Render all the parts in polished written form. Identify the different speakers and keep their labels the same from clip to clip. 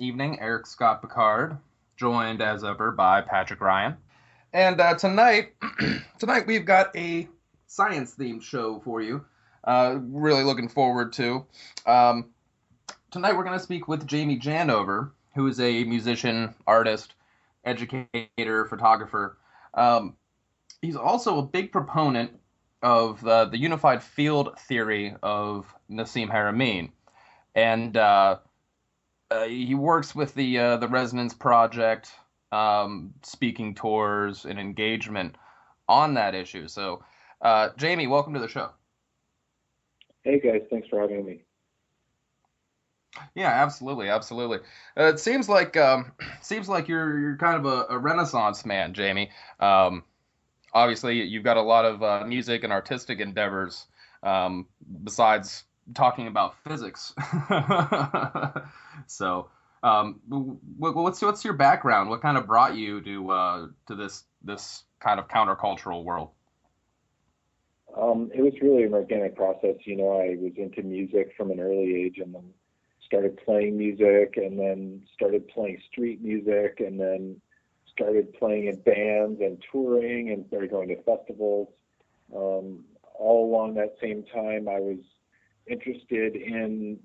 Speaker 1: evening. Eric Scott Picard, joined as ever by Patrick Ryan. And tonight we've got a science-themed show for you. Really looking forward to. Um, Tonight we're going to speak with Jamie Janover, who is a musician, artist, educator, photographer. Um, he's also a big proponent of the unified field theory of Nassim Haramein, and he works with the Resonance Project, speaking tours and engagement on that issue. So, Jamie, welcome to the show.
Speaker 2: Hey guys, thanks for having me.
Speaker 1: Yeah, absolutely, absolutely. It seems like you're kind of a Renaissance man, Jamie. Um, Obviously, you've got a lot of music and artistic endeavors besides talking about physics. So, what's your background? What kind of brought you to this kind of countercultural world?
Speaker 2: It was really an organic process. I was into music from an early age and then started playing music and then started playing street music and then started playing in bands and touring and started going to festivals. All along that same time, I was interested in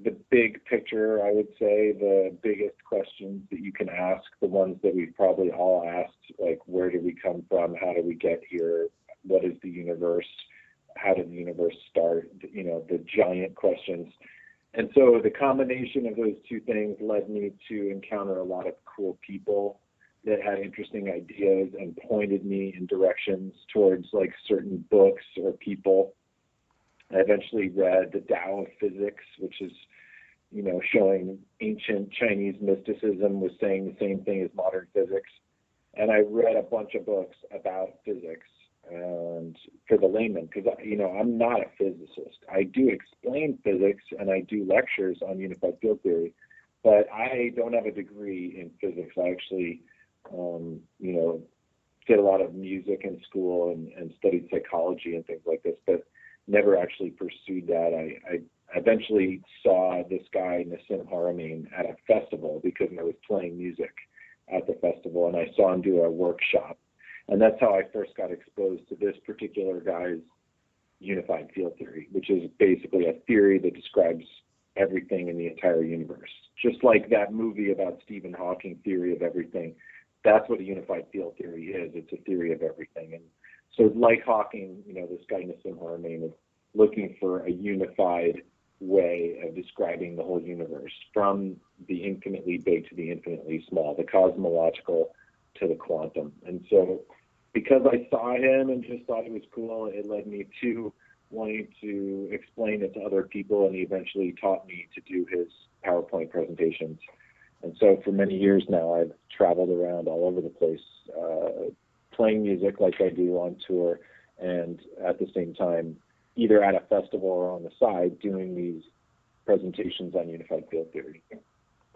Speaker 2: the big picture, I would say, the biggest questions that you can ask, the ones that we've probably all asked, like where did we come from? How did we get here? What is the universe? How did the universe start? The giant questions. And so the combination of those two things led me to encounter a lot of cool people that had interesting ideas and pointed me in directions towards like certain books or people. I eventually read The Tao of Physics, which is, showing ancient Chinese mysticism was saying the same thing as modern physics. And I read a bunch of books about physics and for the layman, because I'm not a physicist. I do explain physics and I do lectures on unified field theory, but I don't have a degree in physics. I actually, did a lot of music in school and studied psychology and things like this, but never actually pursued that. I eventually saw this guy Nassim Haramein at a festival because I was playing music at the festival, and I saw him do a workshop, and that's how I first got exposed to this particular guy's unified field theory, which is basically a theory that describes everything in the entire universe. Just like that movie about Stephen Hawking, Theory of Everything, that's what a unified field theory is. It's a theory of everything. And so like Hawking, this guy Nassim Haramein is looking for a unified way of describing the whole universe, from the infinitely big to the infinitely small, the cosmological to the quantum. And so because I saw him and just thought it was cool, it led me to wanting to explain it to other people, and he eventually taught me to do his PowerPoint presentations. And so for many years now, I've traveled around all over the place, playing music like I do on tour, and at the same time, either at a festival or on the side, doing these presentations on unified field theory.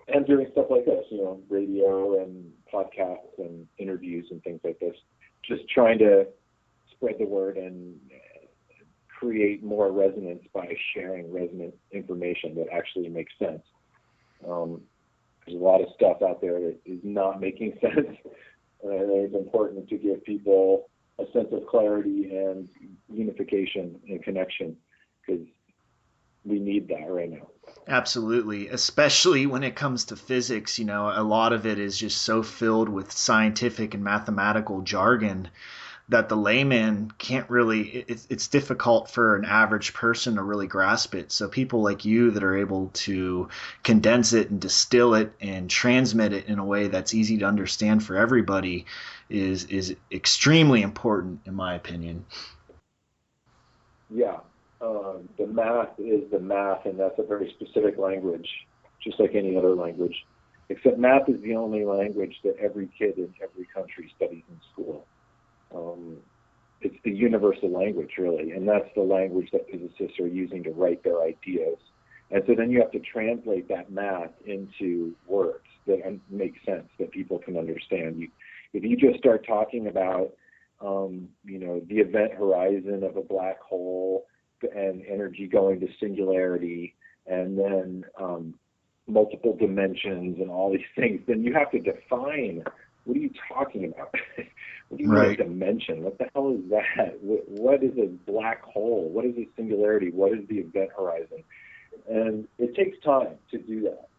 Speaker 2: And doing stuff like this, radio and podcasts and interviews and things like this. Just trying to spread the word and create more resonance by sharing resonant information that actually makes sense. There's a lot of stuff out there that is not making sense. And it's important to give people a sense of clarity and unification and connection, because we need that right now.
Speaker 3: Absolutely, especially when it comes to physics, a lot of it is just so filled with scientific and mathematical jargon that the layman can't really, it's difficult for an average person to really grasp it. So people like you that are able to condense it and distill it and transmit it in a way that's easy to understand for everybody is extremely important in my opinion.
Speaker 2: Yeah, the math is the math, and that's a very specific language, just like any other language. Except math is the only language that every kid in every country studies in school. Um, it's the universal language, really, and that's the language that physicists are using to write their ideas. And so then you have to translate that math into words that make sense, that people can understand. If you just start talking about, the event horizon of a black hole and energy going to singularity, and then multiple dimensions and all these things, then you have to define, what are you talking about? What do you mean a dimension? What the hell is that? What is a black hole? What is a singularity? What is the event horizon? And it takes time to do that.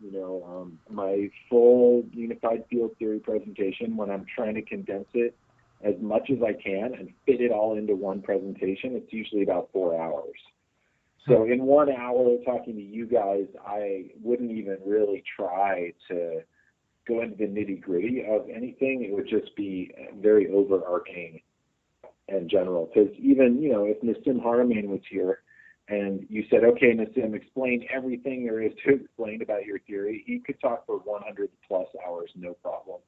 Speaker 2: My full unified field theory presentation, when I'm trying to condense it as much as I can and fit it all into one presentation, it's usually about 4 hours. So in 1 hour talking to you guys, I wouldn't even really try to go into the nitty-gritty of anything. It would just be very overarching and general. Because even, if Nassim Haramein was here and you said, okay, Nassim, explain everything there is to explain about your theory, he could talk for 100 plus hours, no problem,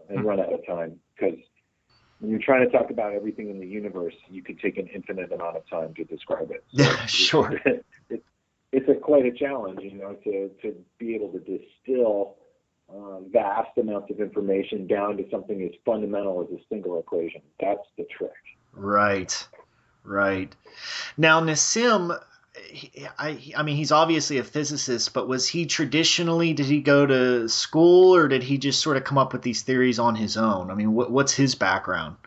Speaker 2: and run out of time. Because when you're trying to talk about everything in the universe, you could take an infinite amount of time to describe it. So
Speaker 3: yeah, sure.
Speaker 2: It's quite a challenge, to be able to distill vast amounts of information down to something as fundamental as a single equation. That's the trick.
Speaker 3: Right. Now, Nassim, I mean, he's obviously a physicist, but did he go to school, or did he just sort of come up with these theories on his own? I mean, what's his background?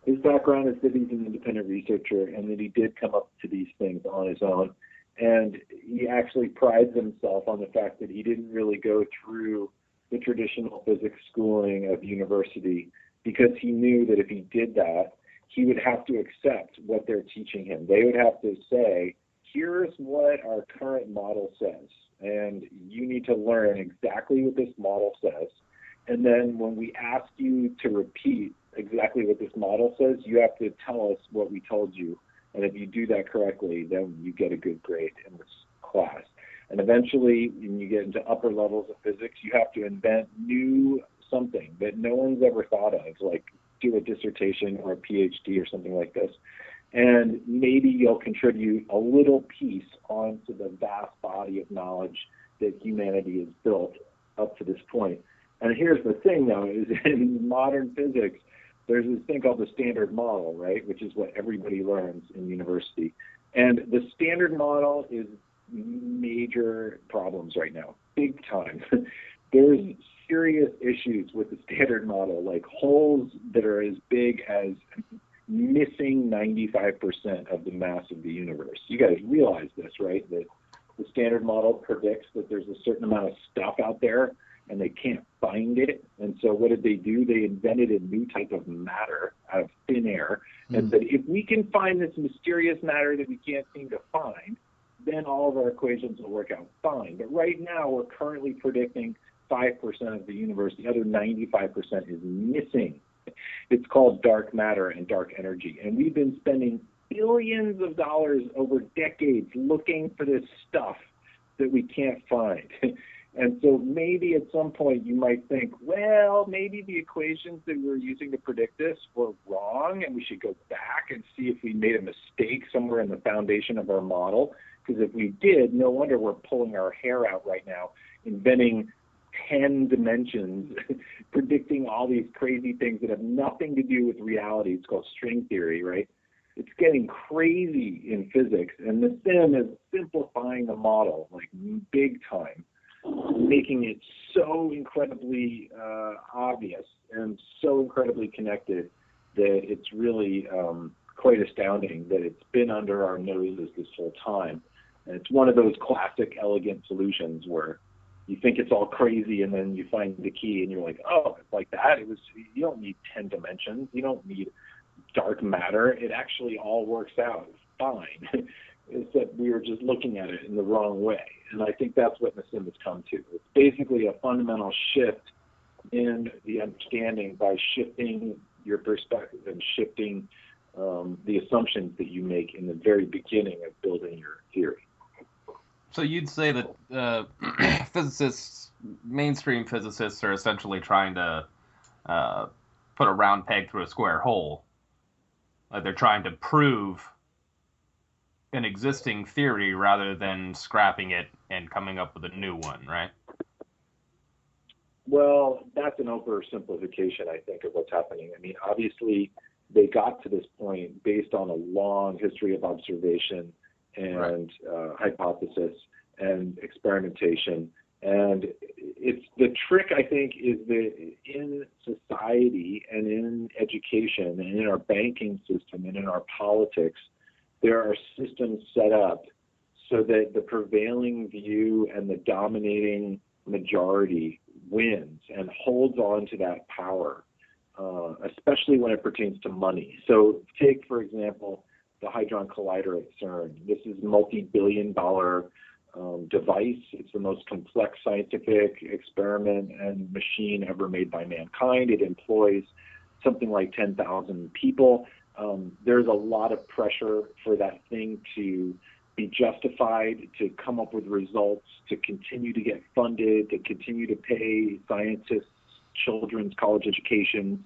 Speaker 2: His background is that he's an independent researcher and that he did come up to these things on his own. And he actually prides himself on the fact that he didn't really go through the traditional physics schooling of university, because he knew that if he did that, he would have to accept what they're teaching him. They would have to say, here's what our current model says, and you need to learn exactly what this model says. And then when we ask you to repeat exactly what this model says, you have to tell us what we told you. And if you do that correctly, then you get a good grade in this class. And eventually, when you get into upper levels of physics, you have to invent new something that no one's ever thought of, like do a dissertation or a PhD or something like this. And maybe you'll contribute a little piece onto the vast body of knowledge that humanity has built up to this point. And here's the thing, though, is in modern physics, there's this thing called the standard model, right, which is what everybody learns in university. And the standard model is major problems right now, big time. There's serious issues with the standard model, like holes that are as big as missing 95% of the mass of the universe. You guys realize this, right? That the standard model predicts that there's a certain amount of stuff out there and they can't find it. And so what did they do? They invented a new type of matter out of thin air and said, if we can find this mysterious matter that we can't seem to find, then all of our equations will work out fine. But right now, we're currently predicting 5% of the universe. The other 95% is missing. It's called dark matter and dark energy. And we've been spending billions of dollars over decades looking for this stuff that we can't find. And so maybe at some point you might think, well, maybe the equations that we're using to predict this were wrong, and we should go back and see if we made a mistake somewhere in the foundation of our model. Because if we did, no wonder we're pulling our hair out right now, inventing 10 dimensions, predicting all these crazy things that have nothing to do with reality. It's called string theory, right? It's getting crazy in physics, and the sim is simplifying the model, like big time, making it so incredibly obvious and so incredibly connected that it's really quite astounding that it's been under our noses this whole time. And it's one of those classic elegant solutions where you think it's all crazy and then you find the key and you're like, oh, it's like that. You don't need 10 dimensions. You don't need dark matter. It actually all works out fine. It's that we were just looking at it in the wrong way. And I think that's what Nassim has come to. It's basically a fundamental shift in the understanding by shifting your perspective and shifting the assumptions that you make in the very beginning of building your theory.
Speaker 1: So you'd say that physicists, mainstream physicists, are essentially trying to put a round peg through a square hole. Like they're trying to prove an existing theory rather than scrapping it and coming up with a new one, right?
Speaker 2: Well, that's an oversimplification, I think, of what's happening. I mean, obviously, they got to this point based on a long history of observation and hypothesis, and experimentation. And it's the trick, I think, is that in society and in education and in our banking system and in our politics, there are systems set up so that the prevailing view and the dominating majority wins and holds on to that power, especially when it pertains to money. So take, for example, the Hadron Collider at CERN. This is a multi-billion-dollar device. It's the most complex scientific experiment and machine ever made by mankind. It employs something like 10,000 people. There's a lot of pressure for that thing to be justified, to come up with results, to continue to get funded, to continue to pay scientists children's college educations.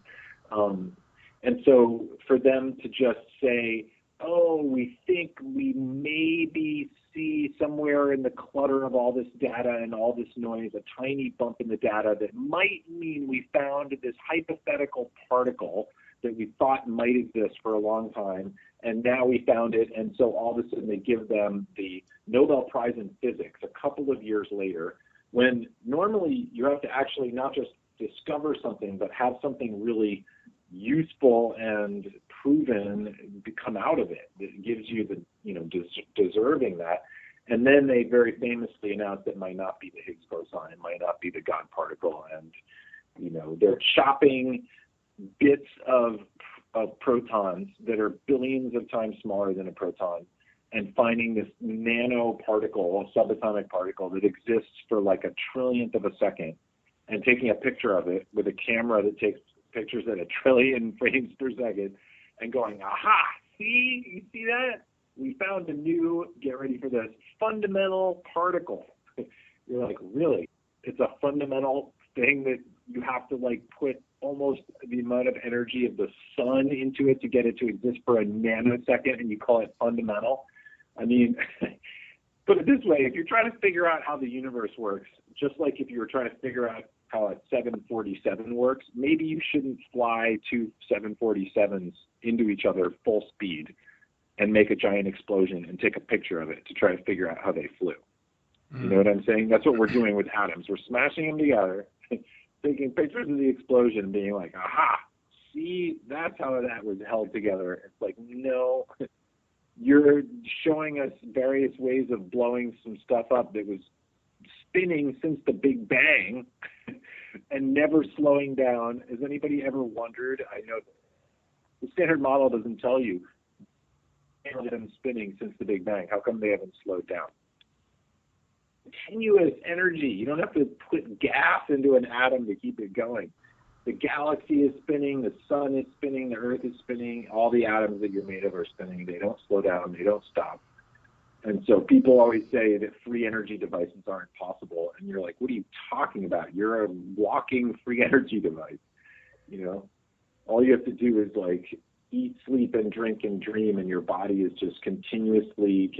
Speaker 2: And so for them to just say, oh, we think we maybe see somewhere in the clutter of all this data and all this noise, a tiny bump in the data that might mean we found this hypothetical particle that we thought might exist for a long time, and now we found it, and so all of a sudden they give them the Nobel Prize in Physics a couple of years later, when normally you have to actually not just discover something, but have something really useful and proven come out of it that gives you the, deserving that. And then they very famously announced it might not be the Higgs boson, it might not be the God particle, and they're chopping bits of protons that are billions of times smaller than a proton and finding this nanoparticle, a subatomic particle that exists for like a trillionth of a second, and taking a picture of it with a camera that takes pictures at 1 trillion frames per second and going, aha, see, you see that? We found a new, get ready for this, fundamental particle. You're like, really? It's a fundamental thing that you have to put almost the amount of energy of the sun into it to get it to exist for a nanosecond, and you call it fundamental? I mean, put it this way, if you're trying to figure out how the universe works, just like if you were trying to figure out how a 747 works, maybe you shouldn't fly two 747s into each other full speed and make a giant explosion and take a picture of it to try to figure out how they flew. You know what I'm saying? That's what we're doing with atoms. We're smashing them together, taking pictures of the explosion and being like, aha, see, that's how that was held together. It's like, no, you're showing us various ways of blowing some stuff up that was spinning since the Big Bang and never slowing down. Has anybody ever wondered? I know the Standard Model doesn't tell you them spinning since the Big Bang. How come they haven't slowed down? Continuous energy. You don't have to put gas into an atom to keep it going. The galaxy is spinning, the sun is spinning, the earth is spinning, all the atoms that you're made of are spinning. They don't slow down, they don't stop. And so people always say that free energy devices aren't possible. And you're like, what are you talking about? You're a walking free energy device. All you have to do is eat, sleep, and drink and dream, and your body is just continuously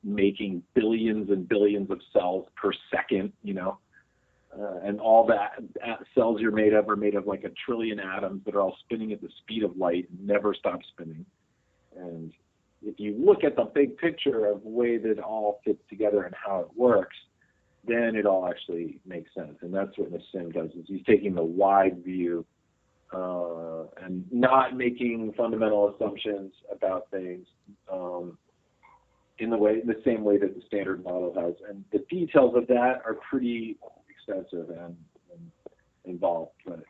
Speaker 2: making billions and billions of cells per second, and all that cells you're made of are made of 1 trillion atoms that are all spinning at the speed of light and never stop spinning. And if you look at the big picture of the way that it all fits together and how it works, then it all actually makes sense. And that's what Nassim does, is he's taking the wide view and not making fundamental assumptions about things in the same way that the Standard Model has. And the details of that are pretty extensive and involved. But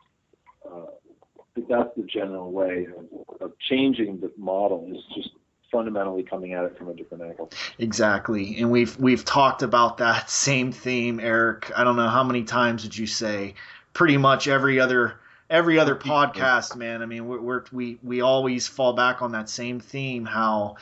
Speaker 2: that's the general way of changing the model, is just fundamentally coming at it from a different angle.
Speaker 3: Exactly. And we've talked about that same theme, Eric. I don't know how many times would you say, pretty much every other podcast, man. I mean, we always fall back on that same theme, how,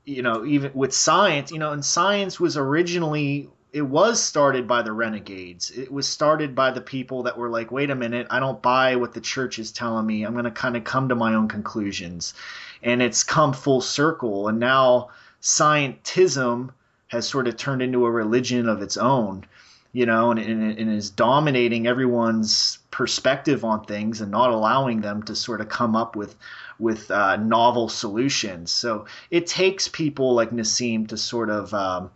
Speaker 3: even with science, and science was originally, it was started by the renegades. It was started by the people that were like, wait a minute, I don't buy what the church is telling me. I'm going to kind of come to my own conclusions. And it's come full circle. And now scientism has sort of turned into a religion of its own, and is dominating everyone's perspective on things and not allowing them to sort of come up with novel solutions. So it takes people like Nassim to sort of,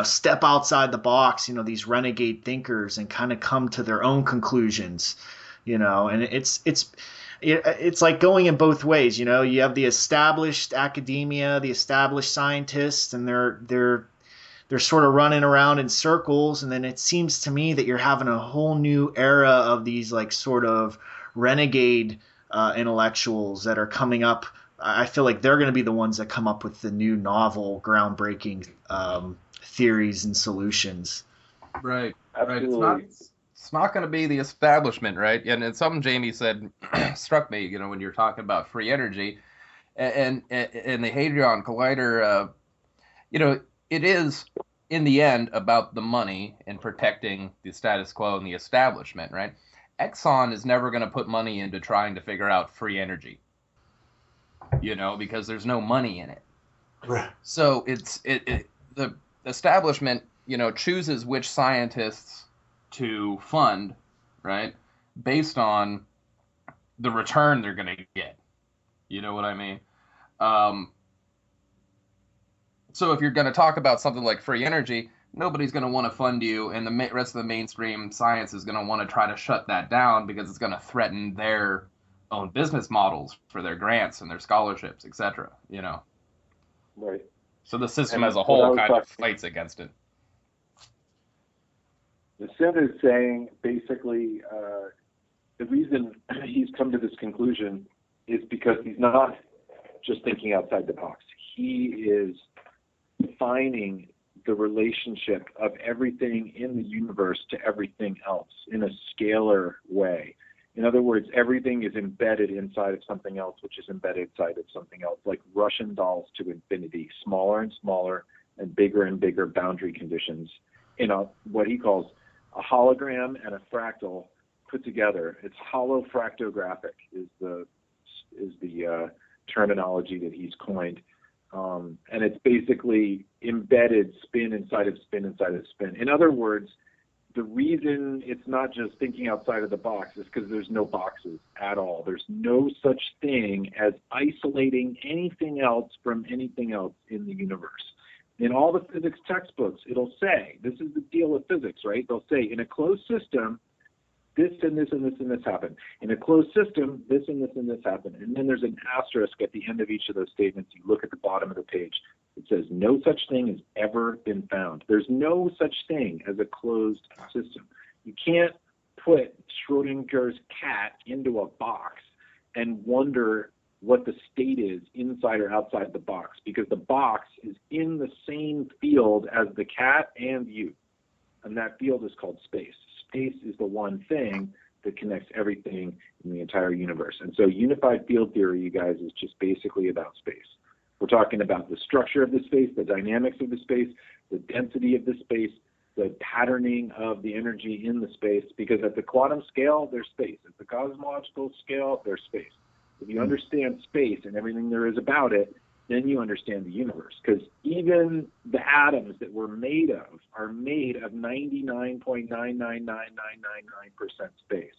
Speaker 3: step outside the box, these renegade thinkers, and kind of come to their own conclusions, and it's like going in both ways. You have the established academia, the established scientists, and they're sort of running around in circles, and then it seems to me that you're having a whole new era of these like sort of renegade intellectuals that are coming up. I feel like they're going to be the ones that come up with the new novel, groundbreaking theories and solutions.
Speaker 1: Right.
Speaker 2: Absolutely.
Speaker 1: Right. It's not going to be the establishment, right? And it's something Jamie said struck me, when you're talking about free energy and the Hadron Collider, it is in the end about the money and protecting the status quo and the establishment, right? Exxon is never going to put money into trying to figure out free energy, because there's no money in it.
Speaker 4: Right.
Speaker 1: So the establishment, chooses which scientists to fund, right, based on the return they're going to get. You know what I mean? So if you're going to talk about something like free energy, nobody's going to want to fund you, and the rest of the mainstream science is going to want to try to shut that down because it's going to threaten their own business models for their grants and their scholarships, etc.
Speaker 2: Right.
Speaker 1: So the system
Speaker 2: And
Speaker 1: as a whole
Speaker 2: what I
Speaker 1: kind
Speaker 2: was
Speaker 1: of fights against it.
Speaker 2: Nassim is saying basically the reason he's come to this conclusion is because he's not just thinking outside the box. He is defining the relationship of everything in the universe to everything else in a scalar way. In other words, everything is embedded inside of something else, which is embedded inside of something else, like Russian dolls to infinity, smaller and smaller and bigger boundary conditions in what he calls a hologram and a fractal put together. It's holofractographic is the terminology that he's coined. And it's basically embedded spin inside of spin inside of spin. In other words, the reason it's not just thinking outside of the box is because there's no boxes at all. There's no such thing as isolating anything else from anything else in the universe. In all the physics textbooks, it'll say, this is the deal with physics, right? They'll say, in a closed system, this and this and this and this happen. In a closed system, this and this and this happen. And then there's an asterisk at the end of each of those statements. You look at the bottom of the page. It says, no such thing has ever been found. There's no such thing as a closed system. You can't put Schrodinger's cat into a box and wonder what the state is inside or outside the box, because the box is in the same field as the cat and you. And that field is called space. Space is the one thing that connects everything in the entire universe. And so unified field theory, you guys, is just basically about space. We're talking about the structure of the space, the dynamics of the space, the density of the space, the patterning of the energy in the space, because at the quantum scale, there's space. At the cosmological scale, there's space. If you understand space and everything there is about it, then you understand the universe. Because even the atoms that we're made of are made of 99.9999999% space.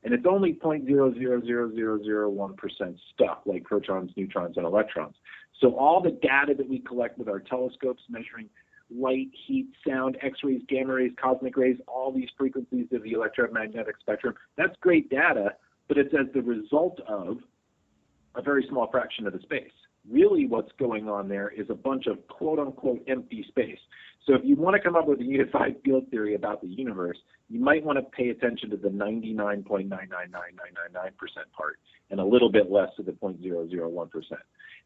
Speaker 2: And it's only 0.000001% stuff, like protons, neutrons, and electrons. So all the data that we collect with our telescopes measuring light, heat, sound, X-rays, gamma rays, cosmic rays, all these frequencies of the electromagnetic spectrum, that's great data, but it's as the result of a very small fraction of the space. Really what's going on there is a bunch of quote-unquote empty space. So if you want to come up with a unified field theory about the universe, you might want to pay attention to the 99.99999% part and a little bit less to the 0.001%.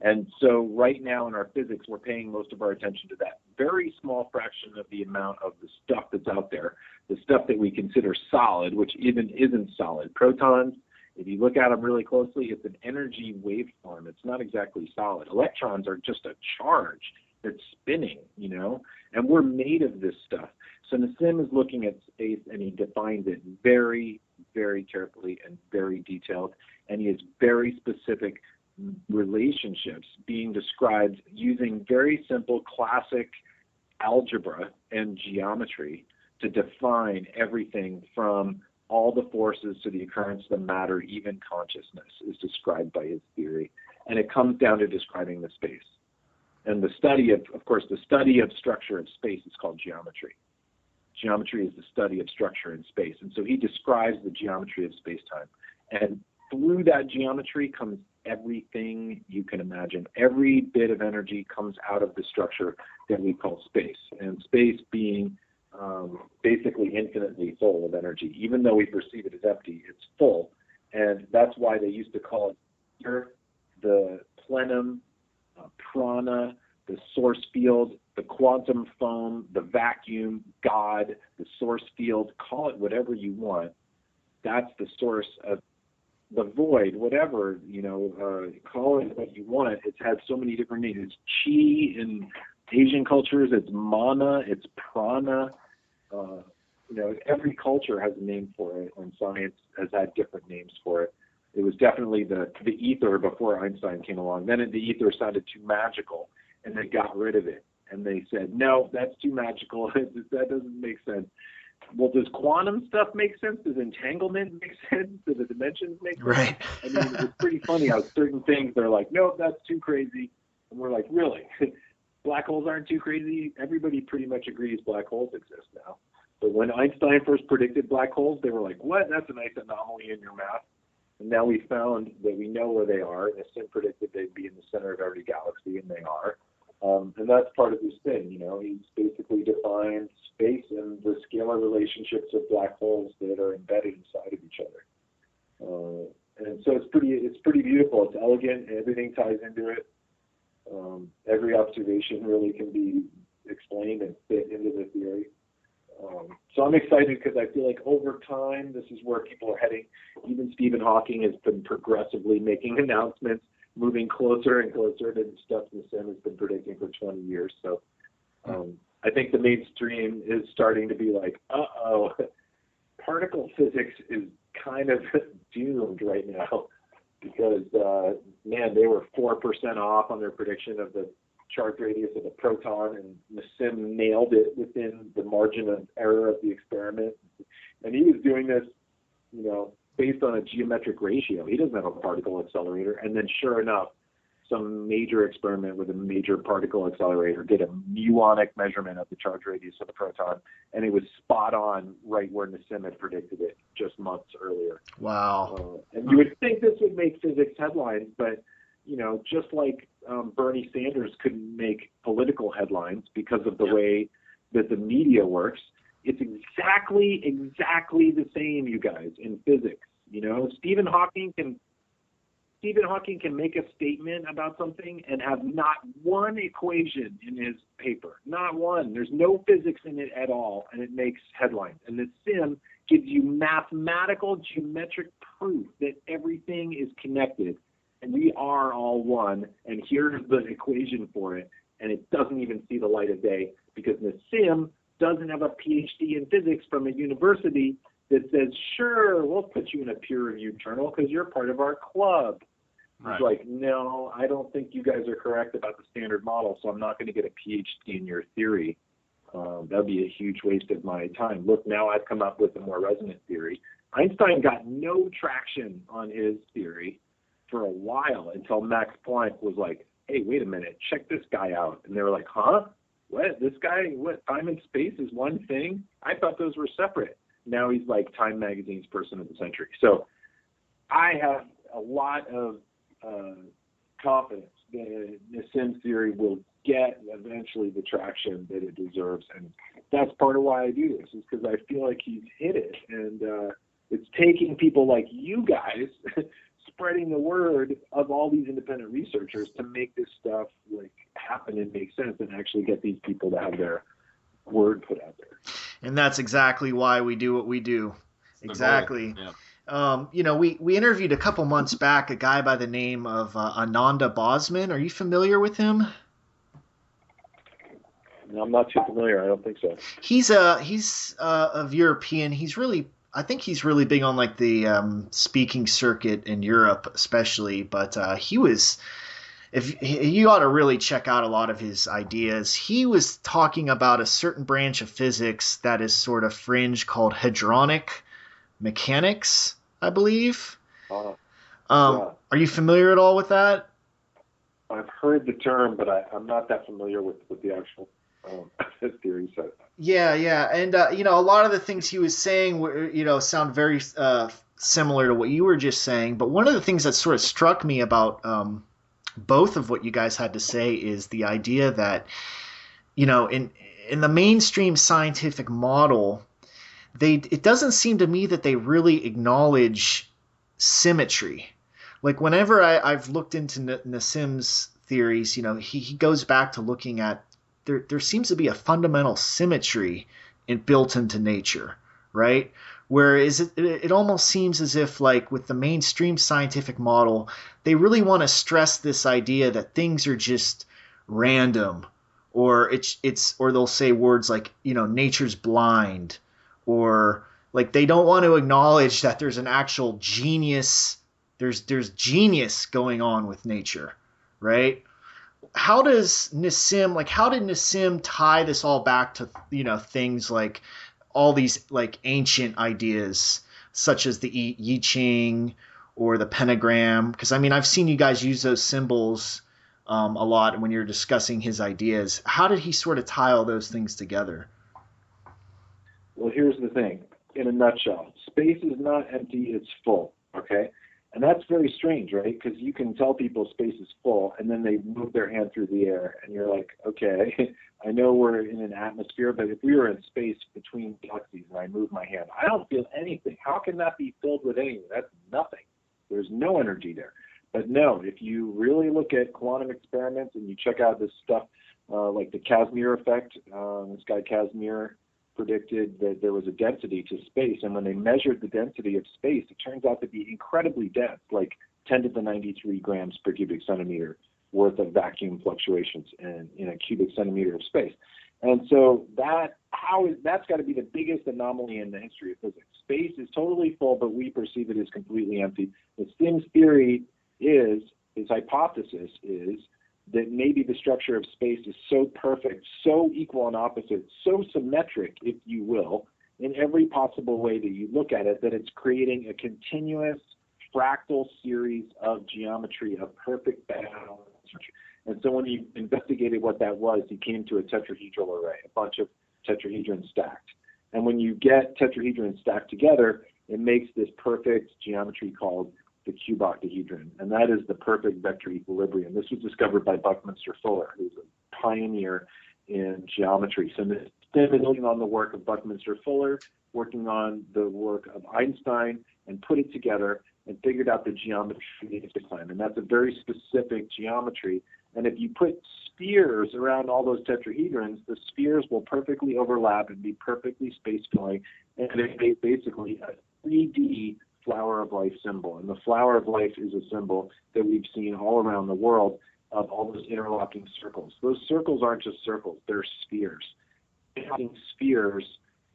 Speaker 2: And so right now in our physics, we're paying most of our attention to that very small fraction of the amount of the stuff that's out there, the stuff that we consider solid, which even isn't solid. Protons, if you look at them really closely, it's an energy waveform. It's not exactly solid. Electrons are just a charge that's spinning, and we're made of this stuff. So Nassim is looking at space, and he defines it very, very carefully and very detailed, and he has very specific relationships being described using very simple classic algebra and geometry to define everything from all the forces to the occurrence of the matter, even consciousness is described by his theory. And it comes down to describing the space. And the study of course, the study of structure of space is called geometry. Geometry is the study of structure in space. And so he describes the geometry of space-time. And through that geometry comes everything you can imagine. Every bit of energy comes out of the structure that we call space. And space being basically infinitely full of energy. Even though we perceive it as empty, it's full. And that's why they used to call it the plenum, prana, the source field, the quantum foam, the vacuum, God, the source field, call it whatever you want. That's the source of the void, whatever, call it what you want. It's had so many different names. It's chi in Asian cultures, it's mana, it's prana. Every culture has a name for it, and science has had different names for it. It was definitely the ether before Einstein came along. Then the ether sounded too magical, and they got rid of it. And they said, no, that's too magical. That doesn't make sense. Well, does quantum stuff make sense? Does entanglement make sense? Do the dimensions make sense?
Speaker 3: Right.
Speaker 2: I mean, it's pretty funny how certain things they're like, no, that's too crazy. And we're like, really? Black holes aren't too crazy? Everybody pretty much agrees black holes exist now. But when Einstein first predicted black holes, they were like, what? That's a nice anomaly in your math. And now we found that we know where they are. Nassim predicted they'd be in the center of every galaxy, and they are. And that's part of his thing. He's basically defined space and the scalar relationships of black holes that are embedded inside of each other. And so it's pretty beautiful. It's elegant. Everything ties into it. Every observation really can be explained and fit into the theory. So I'm excited because I feel like over time, this is where people are heading. Even Stephen Hawking has been progressively making announcements, moving closer and closer to the stuff Nassim has been predicting for 20 years. So I think the mainstream is starting to be like, particle physics is kind of doomed right now because, they were 4% off on their prediction of the charge radius of a proton, and Nassim nailed it within the margin of error of the experiment. And he was doing this, based on a geometric ratio. He doesn't have a particle accelerator. And then sure enough, some major experiment with a major particle accelerator did a muonic measurement of the charge radius of the proton, and it was spot on right where Nassim had predicted it just months earlier.
Speaker 3: Wow.
Speaker 2: And you would think this would make physics headlines, but just like Bernie Sanders couldn't make political headlines because of the way that the media works, it's exactly the same, you guys, in physics. Stephen Hawking can make a statement about something and have not one equation in his paper, not one. There's no physics in it at all, and it makes headlines. And the sim gives you mathematical, geometric proof that everything is connected. And we are all one, and here's the equation for it, and it doesn't even see the light of day because Nassim doesn't have a PhD in physics from a university that says, sure, we'll put you in a peer-reviewed journal because you're part of our club. Right. It's like, no, I don't think you guys are correct about the standard model, so I'm not going to get a PhD in your theory. That would be a huge waste of my time. Look, now I've come up with a more resonant theory. Einstein got no traction on his theory for a while until Max Planck was like, hey, wait a minute, check this guy out. And they were like, huh? What? This guy, what? Time and space is one thing? I thought those were separate. Now he's like Time Magazine's person of the century. So I have a lot of confidence that Nassim's theory will get eventually the traction that it deserves. And that's part of why I do this, is because I feel like he's hit it. And it's taking people like you guys spreading the word of all these independent researchers to make this stuff like happen and make sense and actually get these people to have their word put out there.
Speaker 3: And that's exactly why we do what we do. Exactly.
Speaker 1: Yeah.
Speaker 3: We interviewed a couple months back a guy by the name of Ananda Bosman. Are you familiar with him?
Speaker 2: No, I'm not too familiar. I don't think so.
Speaker 3: He's of European. I think he's really big on like the speaking circuit in Europe, especially. But you ought to really check out a lot of his ideas. He was talking about a certain branch of physics that is sort of fringe called hadronic mechanics, I believe.
Speaker 2: Yeah.
Speaker 3: Are you familiar at all with that?
Speaker 2: I've heard the term, but I'm not that familiar with the actual theory set.
Speaker 3: Yeah, yeah, and a lot of the things he was saying were, sound very similar to what you were just saying. But one of the things that sort of struck me about both of what you guys had to say is the idea that, in the mainstream scientific model, it doesn't seem to me that they really acknowledge symmetry. Like whenever I've looked into Nassim's theories, he goes back to looking at there seems to be a fundamental symmetry built into nature, right? Whereas it almost seems as if, like with the mainstream scientific model, they really want to stress this idea that things are just random, or or they'll say words like, nature's blind, or like they don't want to acknowledge that there's an actual genius, there's genius going on with nature, right? How did Nassim tie this all back to, things like all these like ancient ideas such as the I Ching or the pentagram? Because I mean, I've seen you guys use those symbols a lot when you're discussing his ideas. How did he sort of tie all those things together?
Speaker 2: Well, here's the thing. In a nutshell, space is not empty, it's full, okay? And that's very strange, right? Because you can tell people space is full, and then they move their hand through the air, and you're like, okay, I know we're in an atmosphere, but if we were in space between galaxies and I move my hand, I don't feel anything. How can that be filled with anything? That's nothing. There's no energy there. But no, if you really look at quantum experiments and you check out this stuff like the Casimir effect, this guy Casimir predicted that there was a density to space, and when they measured the density of space, it turns out to be incredibly dense, like 10 to the 93 grams per cubic centimeter worth of vacuum fluctuations in a cubic centimeter of space. And so that's got to be the biggest anomaly in the history of physics. Space is totally full, but we perceive it as completely empty. Nassim's theory his hypothesis is that maybe the structure of space is so perfect, so equal and opposite, so symmetric, if you will, in every possible way that you look at it, that it's creating a continuous fractal series of geometry of perfect balance. And so when he investigated what that was, he came to a tetrahedral array, a bunch of tetrahedrons stacked. And when you get tetrahedrons stacked together, it makes this perfect geometry called the cuboctahedron, and that is the perfect vector equilibrium. This was discovered by Buckminster Fuller, who's a pioneer in geometry. So Nassim is building on the work of Buckminster Fuller, working on the work of Einstein, and put it together and figured out the geometry of space-time. And that's a very specific geometry. And if you put spheres around all those tetrahedrons, the spheres will perfectly overlap and be perfectly space-filling, and it basically a 3D flower of life symbol. And the flower of life is a symbol that we've seen all around the world of all those interlocking circles. Those circles aren't just circles, they're spheres. Interlocking spheres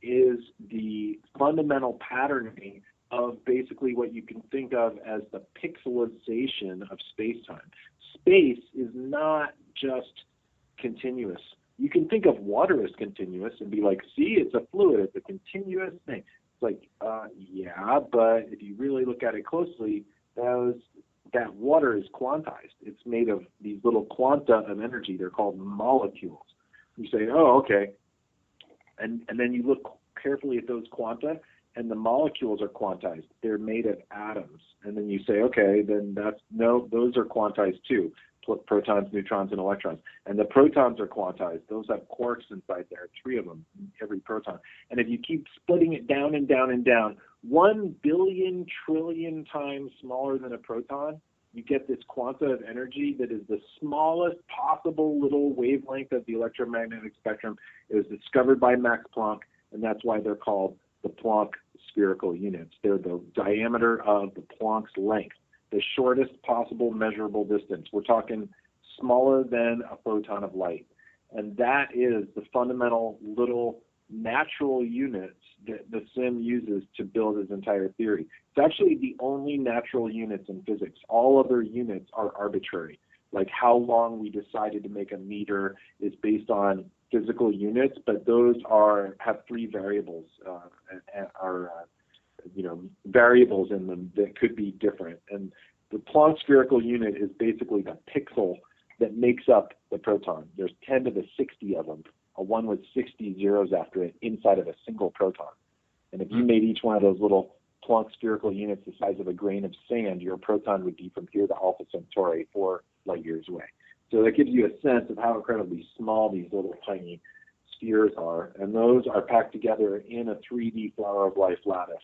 Speaker 2: is the fundamental patterning of basically what you can think of as the pixelization of space-time. Space is not just continuous. You can think of water as continuous and be like, see, it's a fluid, it's a continuous thing. It's like, yeah, but if you really look at it closely, that water is quantized. It's made of these little quanta of energy. They're called molecules. You say, oh, okay. And then you look carefully at those quanta, and the molecules are quantized. They're made of atoms. And then you say, okay, then those are quantized too. Protons, neutrons, and electrons. And the protons are quantized. Those have quarks inside there, 3 of them, every proton. And if you keep splitting it down and down and down, 1 billion trillion times smaller than a proton, you get this quanta of energy that is the smallest possible little wavelength of the electromagnetic spectrum. It was discovered by Max Planck, and that's why they're called the Planck spherical units. They're the diameter of the Planck's length, the shortest possible measurable distance. We're talking smaller than a photon of light. And that is the fundamental little natural units that Nassim uses to build his entire theory. It's actually the only natural units in physics. All other units are arbitrary. Like how long we decided to make a meter is based on physical units, but those have 3 variables, variables in them that could be different. And the Planck spherical unit is basically the pixel that makes up the proton. There's 10 to the 60 of them, a one with 60 zeros after it inside of a single proton. And if you made each one of those little Planck spherical units the size of a grain of sand, your proton would be from here to Alpha Centauri 4 light years away. So that gives you a sense of how incredibly small these little tiny spheres are. And those are packed together in a 3D flower of life lattice.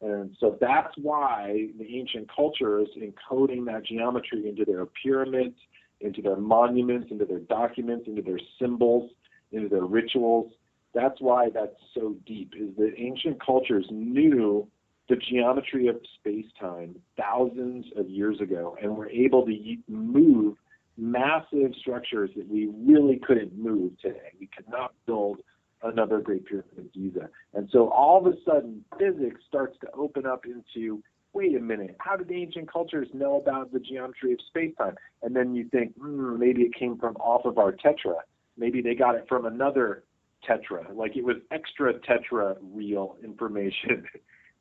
Speaker 2: And so that's why the ancient cultures encoding that geometry into their pyramids, into their monuments, into their documents, into their symbols, into their rituals. That's why that's so deep, is that ancient cultures knew the geometry of space-time thousands of years ago and were able to move massive structures that we really couldn't move today. We could not build another Great Pyramid of Giza. And so all of a sudden, physics starts to open up into, wait a minute, how did ancient cultures know about the geometry of space-time? And then you think, maybe it came from off of our tetra. Maybe they got it from another tetra, like it was extra tetra real information,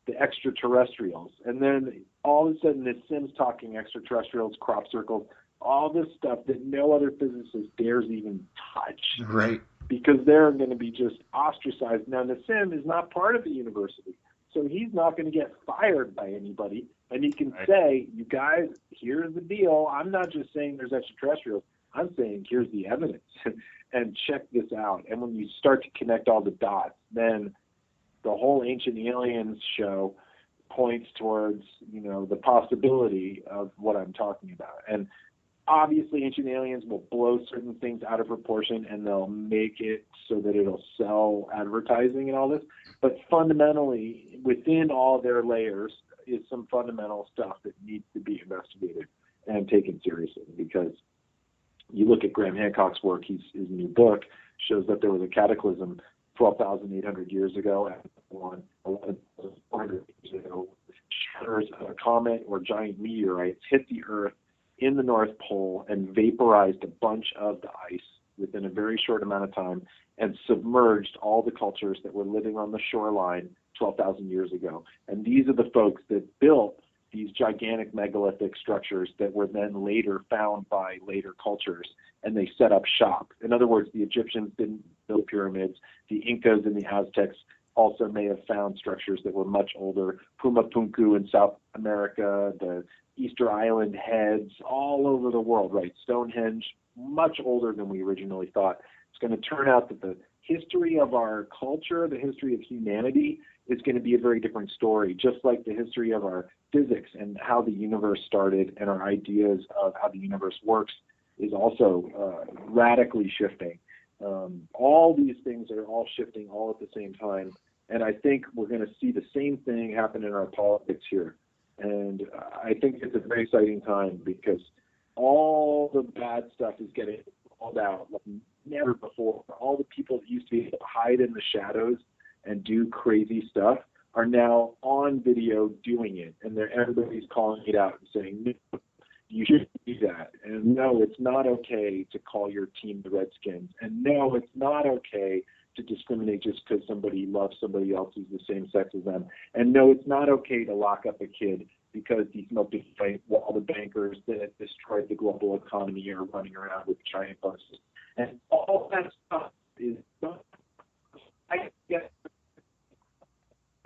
Speaker 2: the extraterrestrials. And then all of a sudden, the Sims talking extraterrestrials, crop circles, all this stuff that no other physicist dares even touch.
Speaker 3: Right.
Speaker 2: Because they're going to be just ostracized. Now, the Sim is not part of the university, so he's not going to get fired by anybody. And he can say, you guys, here's the deal. I'm not just saying there's extraterrestrials. I'm saying here's the evidence and check this out. And when you start to connect all the dots, then the whole Ancient Aliens show points towards, the possibility of what I'm talking about. And obviously, Ancient Aliens will blow certain things out of proportion and they'll make it so that it'll sell advertising and all this. But fundamentally, within all their layers is some fundamental stuff that needs to be investigated and taken seriously. Because you look at Graham Hancock's work, his new book shows that there was a cataclysm 12,800 years ago and 11,400 years ago. Shatters of a comet or giant meteorites hit the Earth in the North Pole and vaporized a bunch of the ice within a very short amount of time and submerged all the cultures that were living on the shoreline 12,000 years ago. And these are the folks that built these gigantic megalithic structures that were then later found by later cultures, and they set up shop. In other words, the Egyptians didn't build pyramids. The Incas and the Aztecs also may have found structures that were much older. Pumapunku in South America, the Easter Island heads all over the world, right? Stonehenge, much older than we originally thought. It's going to turn out that the history of our culture, the history of humanity, is going to be a very different story, just like the history of our physics and how the universe started and our ideas of how the universe works is also radically shifting. All these things are all shifting all at the same time. And I think we're going to see the same thing happen in our politics here. And I think it's a very exciting time because all the bad stuff is getting called out like never before. All the people that used to be able to hide in the shadows and do crazy stuff are now on video doing it. And everybody's calling it out and saying, no, you shouldn't do that. And no, it's not okay to call your team the Redskins. And no, it's not okay to discriminate just because somebody loves somebody else who's the same sex as them. And no, it's not okay to lock up a kid because he smoked a joint while the bankers that destroyed the global economy are running around with giant buses. And all that stuff is done. I get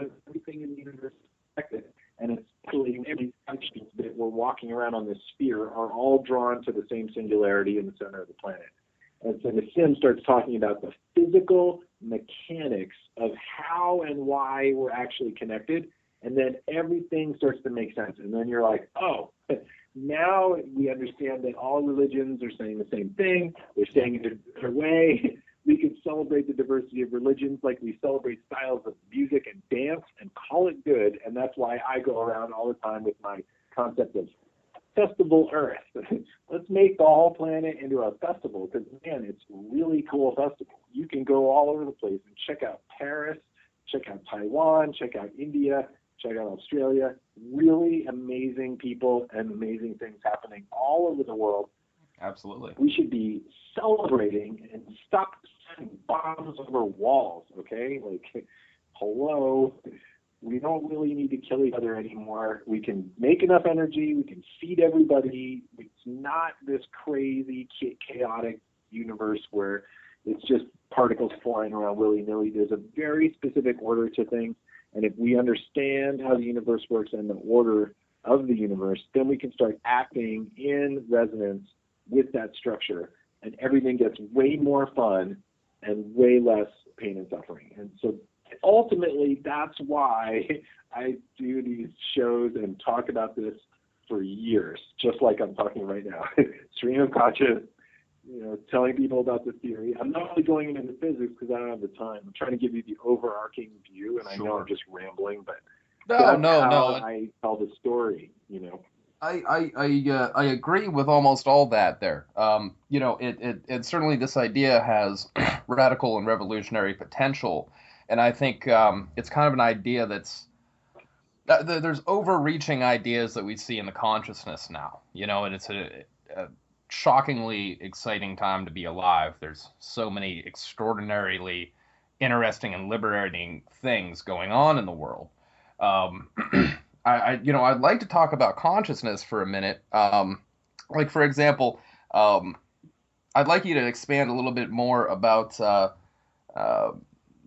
Speaker 2: everything in the universe is connected. And it's actually every country that we're walking around on this sphere are all drawn to the same singularity in the center of the planet. And so the Sim starts talking about the physical mechanics of how and why we're actually connected. And then everything starts to make sense. And then you're like, oh, now we understand that all religions are saying the same thing. They're saying it in a different way. We can celebrate the diversity of religions like we celebrate styles of music and dance and call it good. And that's why I go around all the time with my concept of Festival Earth. Let's make the whole planet into a festival because, man, it's a really cool festival. You can go all over the place and check out Paris, check out Taiwan, check out India, check out Australia. Really amazing people and amazing things happening all over the world.
Speaker 1: Absolutely.
Speaker 2: We should be celebrating and stop sending bombs over walls, okay? Like, hello. We don't really need to kill each other anymore. We can make enough energy. We can feed everybody. It's not this crazy, chaotic universe where it's just particles flying around willy-nilly. There's a very specific order to things. And if we understand how the universe works and the order of the universe, then we can start acting in resonance with that structure. And everything gets way more fun and way less pain and suffering. And so ultimately, that's why I do these shows and talk about this for years, just like I'm talking right now. Stream of conscious, telling people about the theory. I'm not really going into the physics because I don't have the time. I'm trying to give you the overarching view, and I know I'm just rambling, but that's how I tell the story,
Speaker 1: I agree with almost all that there. It certainly, this idea has radical and revolutionary potential, and I think it's kind of an idea there's overreaching ideas that we see in the consciousness now, and it's a shockingly exciting time to be alive. There's so many extraordinarily interesting and liberating things going on in the world. I'd like to talk about consciousness for a minute. Like, for example, I'd like you to expand a little bit more about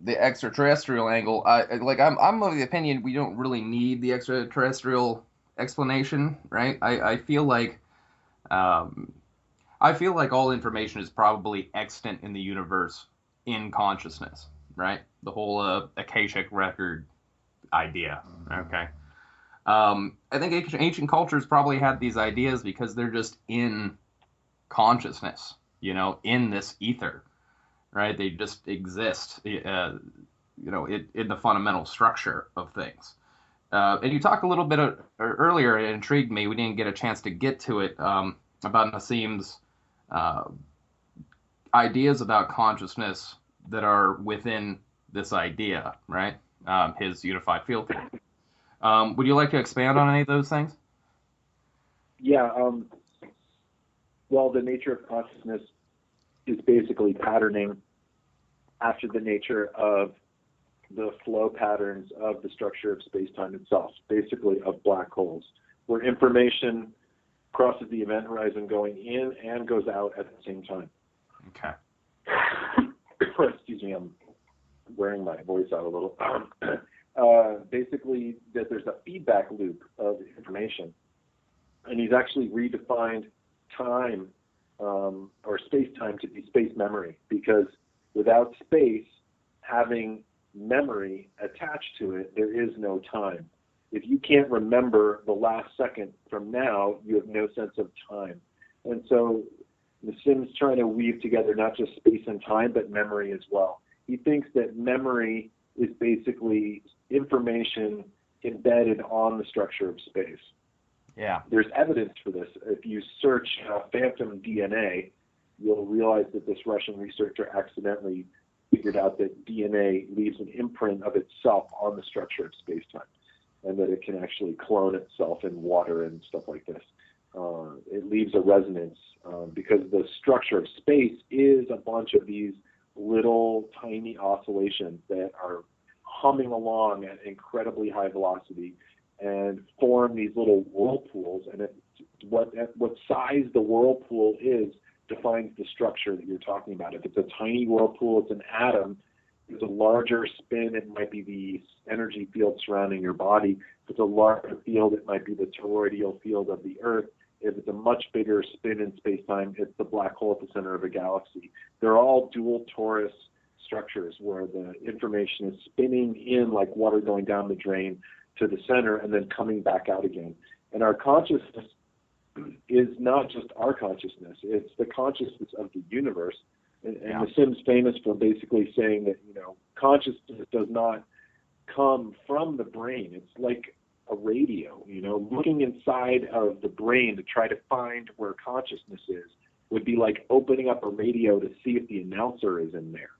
Speaker 1: the extraterrestrial angle. I'm of the opinion we don't really need the extraterrestrial explanation, right? I feel like all information is probably extant in the universe in consciousness, right? The whole Akashic record idea, okay? I think ancient cultures probably had these ideas because they're just in consciousness, in this ether, right? They just exist, in the fundamental structure of things. And you talked a little bit earlier, it intrigued me, we didn't get a chance to get to it, about Nassim's ideas about consciousness that are within this idea, right? His unified field theory. Would you like to expand on any of those things?
Speaker 2: Yeah. Well, the nature of consciousness is basically patterning after the nature of the flow patterns of the structure of space-time itself, basically of black holes, where information crosses the event horizon going in and goes out at the same time.
Speaker 1: Okay.
Speaker 2: Excuse me, I'm wearing my voice out a little. Basically, that there's a feedback loop of information, and he's actually redefined time or space-time to be space memory, because without space having memory attached to it, there is no time. If you can't remember the last second from now, you have no sense of time. And so Nassim's trying to weave together not just space and time, but memory as well. He thinks that memory is basically information embedded on the structure of space.
Speaker 1: Yeah.
Speaker 2: There's evidence for this. If you search phantom DNA, you'll realize that this Russian researcher accidentally figured out that DNA leaves an imprint of itself on the structure of space-time, and that it can actually clone itself in water and stuff like this. It leaves a resonance because the structure of space is a bunch of these little tiny oscillations that are humming along at incredibly high velocity and form these little whirlpools. And what size the whirlpool is defines the structure that you're talking about. If it's a tiny whirlpool, it's an atom. If it's a larger spin, it might be the energy field surrounding your body. If it's a larger field, it might be the toroidal field of the Earth. If it's a much bigger spin in space-time, it's the black hole at the center of a galaxy. They're all dual torus structures where the information is spinning in like water going down the drain to the center and then coming back out again. And our consciousness is not just our consciousness, it's the consciousness of the universe. And Nassim's famous for basically saying that, consciousness does not come from the brain. It's like a radio, looking inside of the brain to try to find where consciousness is would be like opening up a radio to see if the announcer is in there.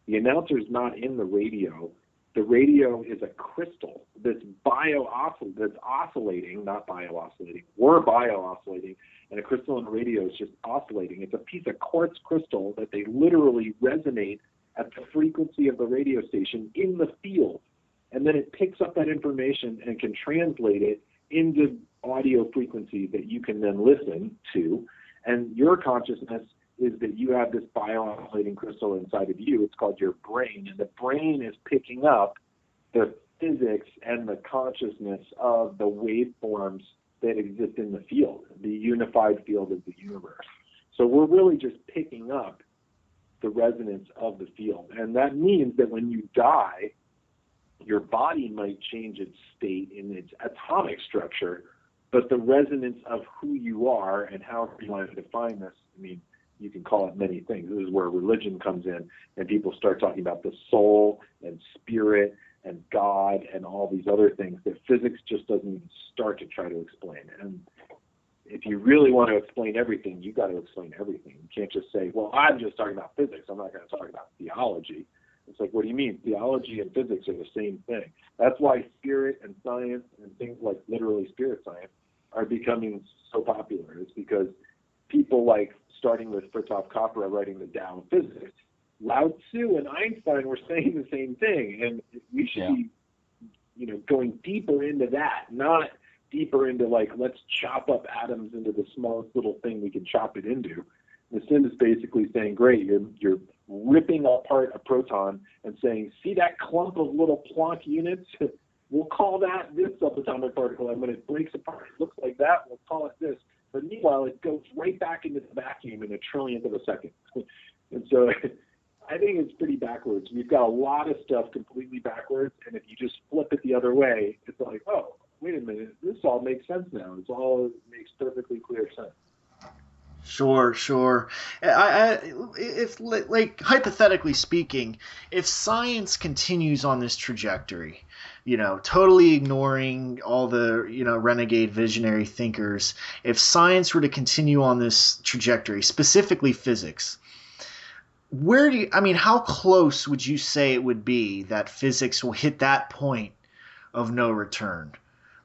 Speaker 2: The announcer is not in the radio. The radio is a crystal that's oscillating, not bio-oscillating. We're bio-oscillating, and a crystal in a radio is just oscillating. It's a piece of quartz crystal that they literally resonate at the frequency of the radio station in the field. and then it picks up that information and can translate it into audio frequencies that you can then listen to. And your consciousness is that you have this bio-oscillating crystal inside of you. It's called your brain, and the brain is picking up the physics and the consciousness of the waveforms that exist in the field, the unified field of the universe. So we're really just picking up the resonance of the field. And that means that when you die, your body might change its state in its atomic structure, but the resonance of who you are and how you want to define this, I mean, you can call it many things. This is where religion comes in, and people start talking about the soul and spirit and God and all these other things that physics just doesn't even start to try to explain. And if you really want to explain everything, you got to explain everything. You can't just say, well, I'm just talking about physics. I'm not going to talk about theology. It's like, what do you mean? Theology and physics are the same thing. That's why spirit and science and things like literally spirit science are becoming so popular. It's because people like, starting with Fritjof Capra writing the Tao of Physics, Lao Tzu and Einstein were saying the same thing, and we should be, going deeper into that, not deeper into like, let's chop up atoms into the smallest little thing we can chop it into. Nassim is basically saying, great, you're ripping apart a proton and saying, see that clump of little Planck units? We'll call that this subatomic particle, and when it breaks apart, it looks like that, we'll call it this. But meanwhile, it goes right back into the vacuum in a trillionth of a second. And so I think it's pretty backwards. We've got a lot of stuff completely backwards, and if you just flip it the other way, it's like, oh, wait a minute, this all makes sense now. It makes perfectly clear sense.
Speaker 3: Sure. If, like, hypothetically speaking, if science continues on this trajectory, totally ignoring all the, renegade visionary thinkers, if science were to continue on this trajectory, specifically physics, how close would you say it would be that physics will hit that point of no return?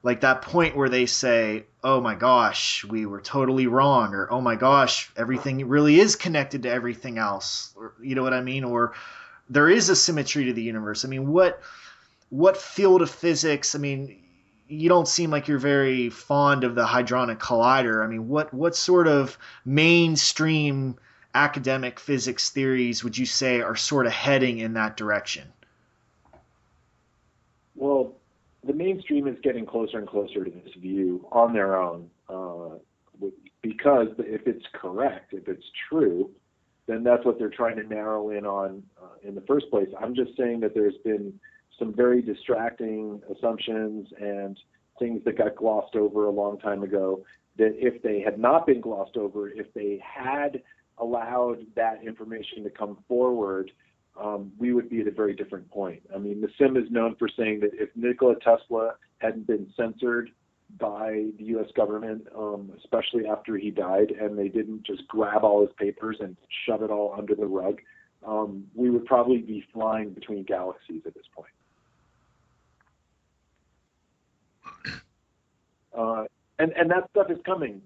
Speaker 3: Like that point where they say, oh my gosh, we were totally wrong, or oh my gosh, everything really is connected to everything else, or you know what I mean? Or there is a symmetry to the universe. I mean, what field of physics? I mean, you don't seem like you're very fond of the Hadronic Collider. I mean, what sort of mainstream academic physics theories would you say are sort of heading in that direction?
Speaker 2: Well, the mainstream is getting closer and closer to this view on their own, because if it's correct, if it's true, then that's what they're trying to narrow in on in the first place. I'm just saying that there's been some very distracting assumptions and things that got glossed over a long time ago, that if they had not been glossed over, if they had allowed that information to come forward, we would be at a very different point. I mean, Nassim is known for saying that if Nikola Tesla hadn't been censored by the U.S. government, especially after he died, and they didn't just grab all his papers and shove it all under the rug, we would probably be flying between galaxies at this point. And that stuff is coming.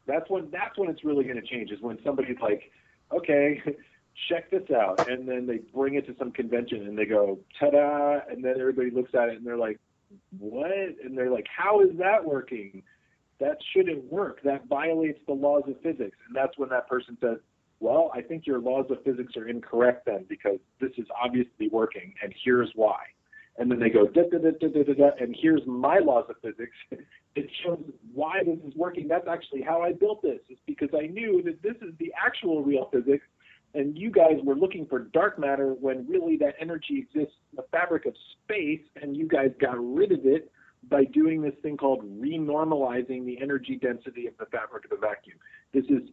Speaker 2: That's when it's really going to change, is when somebody's like, okay, check this out, and then they bring it to some convention and they go, ta-da, and then everybody looks at it and they're like, what? And they're like, how is that working? That shouldn't work. That violates the laws of physics. And that's when that person says, well, I think your laws of physics are incorrect then, because this is obviously working, and here's why. And then they go, da, da, da, da, da, da, da, and here's my laws of physics. It shows why this is working. That's actually how I built this. It's because I knew that this is the actual real physics, and you guys were looking for dark matter when really that energy exists in the fabric of space, and you guys got rid of it by doing this thing called renormalizing the energy density of the fabric of the vacuum. This is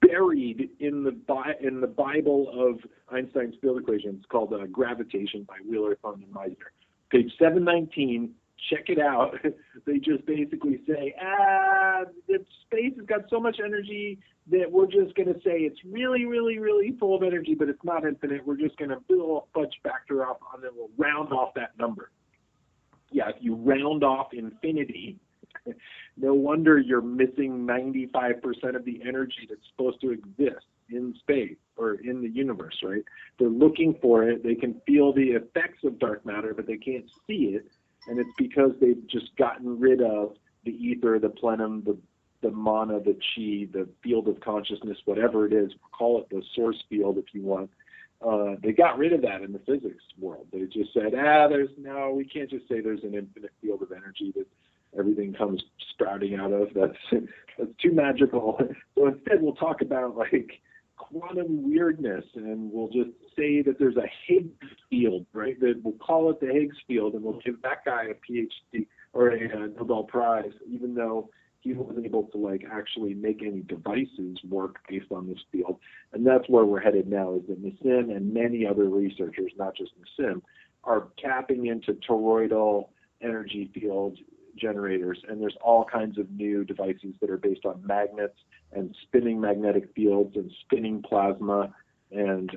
Speaker 2: buried in the Bible of Einstein's field equations, called Gravitation by Wheeler, Thorne, and Meissner. Page 719, check it out. They just basically say, the space has got so much energy that we're just going to say it's really, really, really full of energy, but it's not infinite. We're just going to build a little fudge factor up, and then we'll round off that number. Yeah, if you round off infinity, no wonder you're missing 95% of the energy that's supposed to exist. in space or in the universe, right? They're looking for it. They can feel the effects of dark matter, but they can't see it. And it's because they've just gotten rid of the ether, the plenum, the mana, the chi, the field of consciousness, whatever it is, call it the source field if you want. They got rid of that in the physics world. They just said, we can't just say there's an infinite field of energy that everything comes sprouting out of. That's too magical. So instead we'll talk about like quantum weirdness, and we'll just say that there's a Higgs field, right? That we'll call it the Higgs field, and we'll give that guy a PhD or a Nobel Prize, even though he wasn't able to like actually make any devices work based on this field. And that's where we're headed now, is that Nassim and many other researchers, not just Nassim, are tapping into toroidal energy field generators. And there's all kinds of new devices that are based on magnets and spinning magnetic fields and spinning plasma and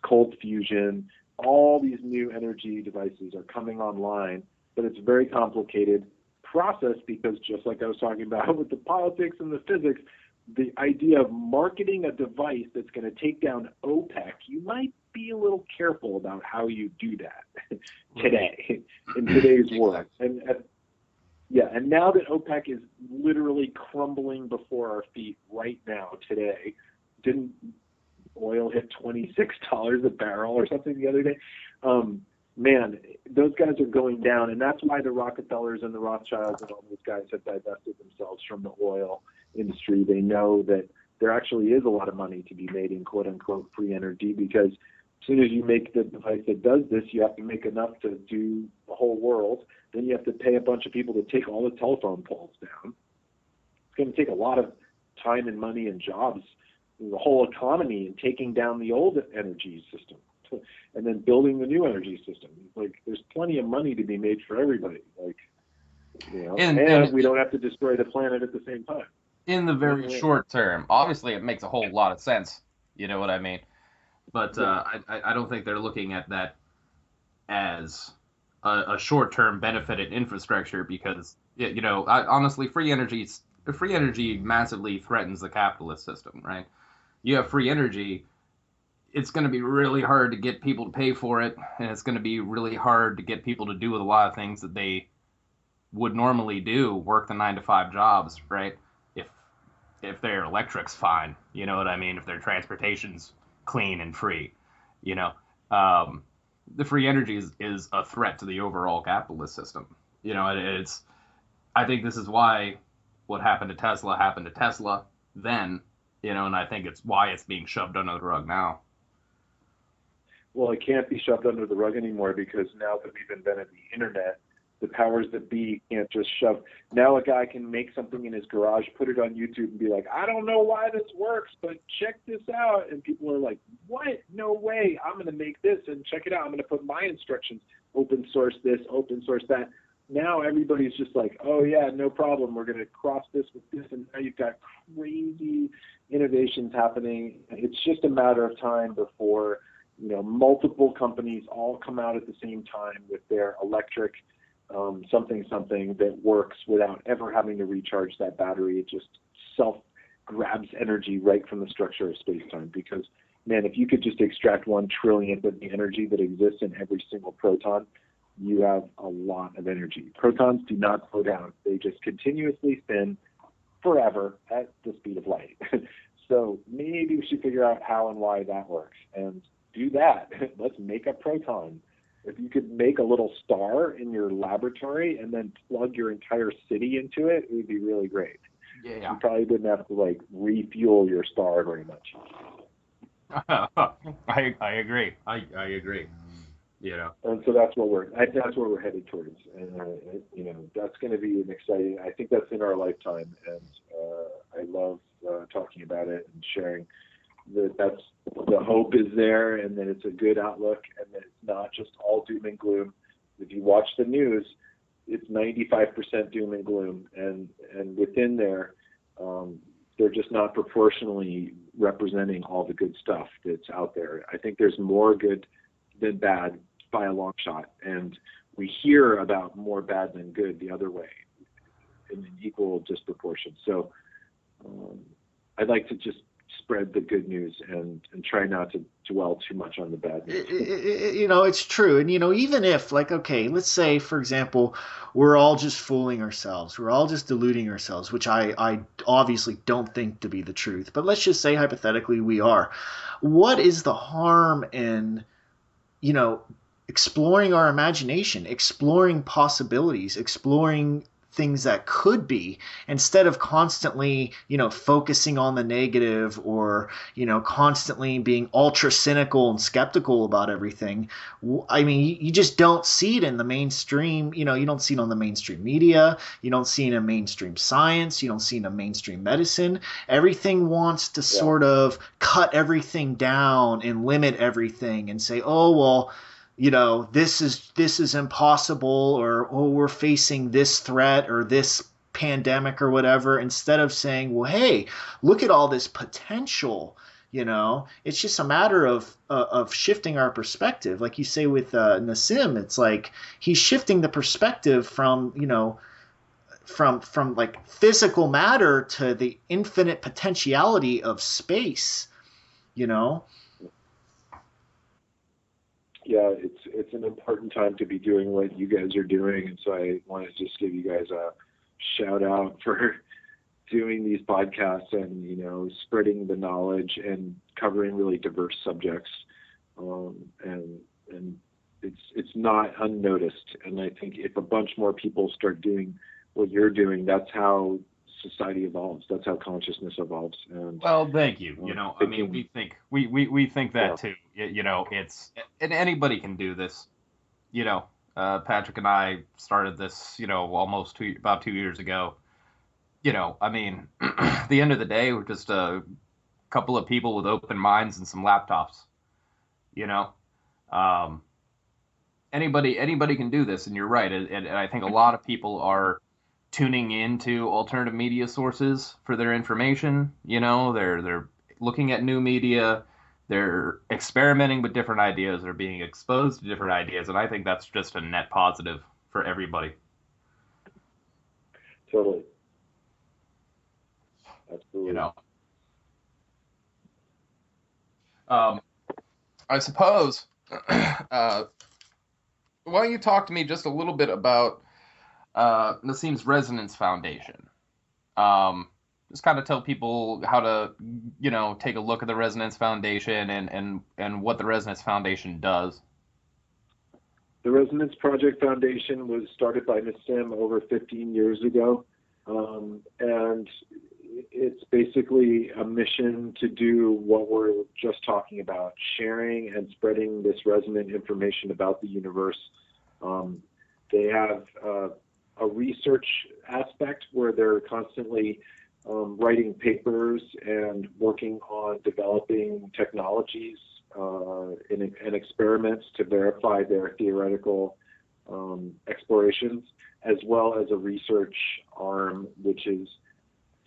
Speaker 2: cold fusion. All these new energy devices are coming online, but it's a very complicated process, because just like I was talking about with the politics and the physics, the idea of marketing a device that's going to take down OPEC, you might be a little careful about how you do that today, in today's world. And now that OPEC is literally crumbling before our feet right now, today, didn't oil hit $26 a barrel or something the other day? Man, those guys are going down, and that's why the Rockefellers and the Rothschilds and all those guys have divested themselves from the oil industry. They know that there actually is a lot of money to be made in quote-unquote free energy, because as soon as you make the device that does this, you have to make enough to do the whole world. Then you have to pay a bunch of people to take all the telephone poles down. It's going to take a lot of time and money and jobs, the whole economy, and taking down the old energy system and then building the new energy system. Like, there's plenty of money to be made for everybody. Like, and we don't have to destroy the planet at the same time.
Speaker 1: In the very short term, obviously, it makes a whole lot of sense. You know what I mean? But I don't think they're looking at that as a short-term benefit in infrastructure, because honestly, free energy massively threatens the capitalist system, right? You have free energy, it's going to be really hard to get people to pay for it, and it's going to be really hard to get people to do a lot of things that they would normally do, work the 9-to-5 jobs, right? If their electric's fine, you know what I mean? If their transportation's clean and free, the free energy is a threat to the overall capitalist system. I think this is why what happened to Tesla then, and I think it's why it's being shoved under the rug now.
Speaker 2: Well, it can't be shoved under the rug anymore, because now that we've invented the internet, the powers that be can't just shove. Now a guy can make something in his garage, put it on YouTube, and be like, I don't know why this works, but check this out. And people are like, what? No way. I'm going to make this and check it out. I'm going to put my instructions, open source this, open source that. Now everybody's just like, oh yeah, no problem. We're going to cross this with this. And now you've got crazy innovations happening. It's just a matter of time before multiple companies all come out at the same time with their electric something that works without ever having to recharge that battery. It just self-grabs energy right from the structure of space-time. Because, man, if you could just extract 1 trillionth of the energy that exists in every single proton, you have a lot of energy. Protons do not slow down. They just continuously spin forever at the speed of light. So maybe we should figure out how and why that works and do that. Let's make a proton. If you could make a little star in your laboratory and then plug your entire city into it, it would be really great.
Speaker 1: Yeah.
Speaker 2: You probably wouldn't have to refuel your star very much.
Speaker 1: I agree. I agree.
Speaker 2: And so that's what we're headed towards. And that's going to be an exciting. I think that's in our lifetime, and I love talking about it and sharing that's the hope is there, and that it's a good outlook, and that it's not just all doom and gloom. If you watch the news, it's 95% doom and gloom, and within there, they're just not proportionally representing all the good stuff that's out there. I think there's more good than bad by a long shot, and we hear about more bad than good the other way in an equal disproportion. So I'd like to just spread the good news and try not to dwell too much on the bad news.
Speaker 3: It's true. And, even if, like, okay, let's say, for example, we're all just fooling ourselves. We're all just deluding ourselves, which I obviously don't think to be the truth. But let's just say, hypothetically, we are. What is the harm in, exploring our imagination, exploring possibilities, exploring things that could be, instead of constantly, focusing on the negative, or, constantly being ultra cynical and skeptical about everything. I mean, you just don't see it in the mainstream. You don't see it on the mainstream media. You don't see it in mainstream science. You don't see it in mainstream medicine. Everything wants to sort of cut everything down and limit everything and say, oh, well, this is impossible, or, oh, we're facing this threat or this pandemic or whatever, instead of saying, well, hey, look at all this potential. It's just a matter of shifting our perspective. Like you say with Nassim, it's like he's shifting the perspective from like physical matter to the infinite potentiality of space.
Speaker 2: Yeah, it's an important time to be doing what you guys are doing, and so I want to just give you guys a shout out for doing these podcasts and spreading the knowledge and covering really diverse subjects, and it's not unnoticed. And I think if a bunch more people start doing what you're doing, that's how society evolves. That's how consciousness evolves. And
Speaker 1: well, thank you. I mean, we think that too. It's, and anybody can do this. Patrick and I started this, almost about 2 years ago. I mean, at the end of the day, we're just a couple of people with open minds and some laptops. Anybody can do this, and you're right. And I think a lot of people are tuning into alternative media sources for their information. They're looking at new media, they're experimenting with different ideas, they're being exposed to different ideas, and I think that's just a net positive for everybody.
Speaker 2: Totally. Absolutely.
Speaker 1: I suppose why don't you talk to me just a little bit about Nassim's Resonance Foundation. Just kind of tell people how to, take a look at the Resonance Foundation and what the Resonance Foundation does.
Speaker 2: The Resonance Project Foundation was started by Nassim over 15 years ago, and it's basically a mission to do what we're just talking about, sharing and spreading this resonant information about the universe. They have a research aspect where they're constantly writing papers and working on developing technologies and experiments to verify their theoretical explorations, as well as a research arm, which is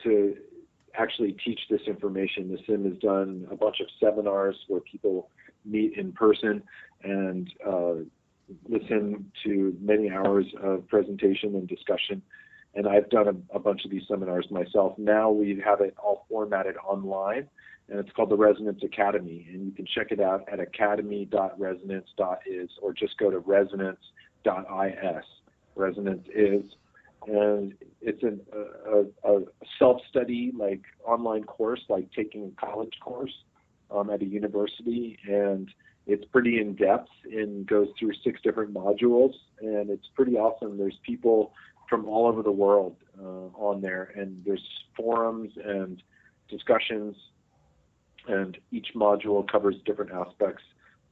Speaker 2: to actually teach this information. Nassim has done a bunch of seminars where people meet in person and listen to many hours of presentation and discussion. And I've done a bunch of these seminars myself. Now we have it all formatted online, and it's called the Resonance Academy. And you can check it out at academy.resonance.is, or just go to resonance.is. Resonance is. And it's a self-study, like online course, like taking a college course at a university. And it's pretty in-depth and goes through 6 different modules. And it's pretty awesome. There's people from all over the world on there, and there's forums and discussions, and each module covers different aspects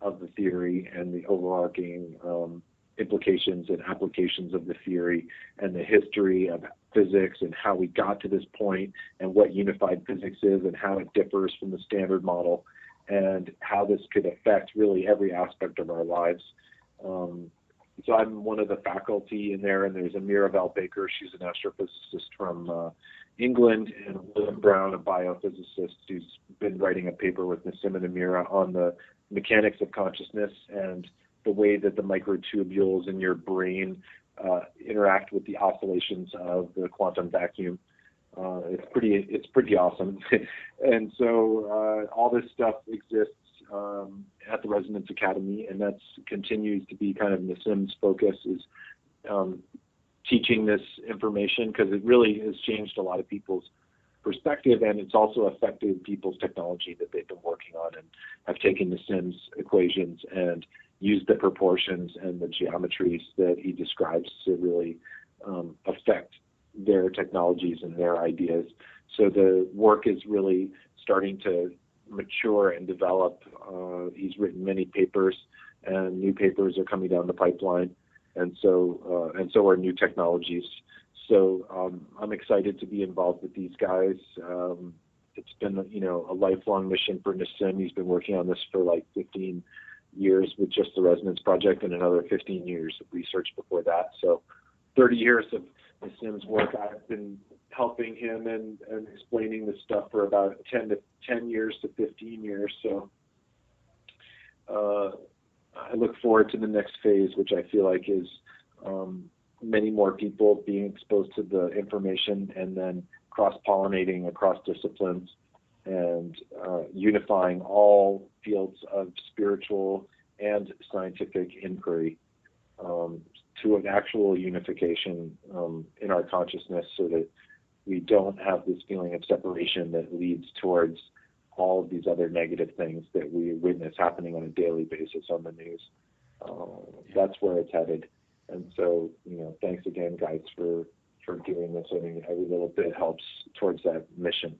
Speaker 2: of the theory and the overarching implications and applications of the theory, and the history of physics and how we got to this point, and what unified physics is and how it differs from the standard model, and how this could affect really every aspect of our lives. So I'm one of the faculty in there, and there's Amira Val-Baker. She's an astrophysicist from England, and William Brown, a biophysicist, who's been writing a paper with Nassim and Amira on the mechanics of consciousness and the way that the microtubules in your brain interact with the oscillations of the quantum vacuum. It's pretty awesome. And so all this stuff exists at the Resonance Academy, and that's continues to be kind of Nassim's focus, is teaching this information, because it really has changed a lot of people's perspective, and it's also affected people's technology that they've been working on, and have taken Nassim's equations and used the proportions and the geometries that he describes to really affect their technologies and their ideas. So the work is really starting to mature and develop. He's written many papers, and new papers are coming down the pipeline, and so are new technologies. So I'm excited to be involved with these guys. It's been a lifelong mission for Nassim. He's been working on this for like 15 years with just the Resonance Project, and another 15 years of research before that. So 30 years of Nassim's work. I've been helping him and explaining this stuff for about 10 years to 15 years. So I look forward to the next phase, which I feel like is many more people being exposed to the information, and then cross-pollinating across disciplines, and unifying all fields of spiritual and scientific inquiry to an actual unification in our consciousness, so that we don't have this feeling of separation that leads towards all of these other negative things that we witness happening on a daily basis on the news. That's where it's headed. And so, thanks again, guys, for doing this. I mean, every little bit helps towards that mission.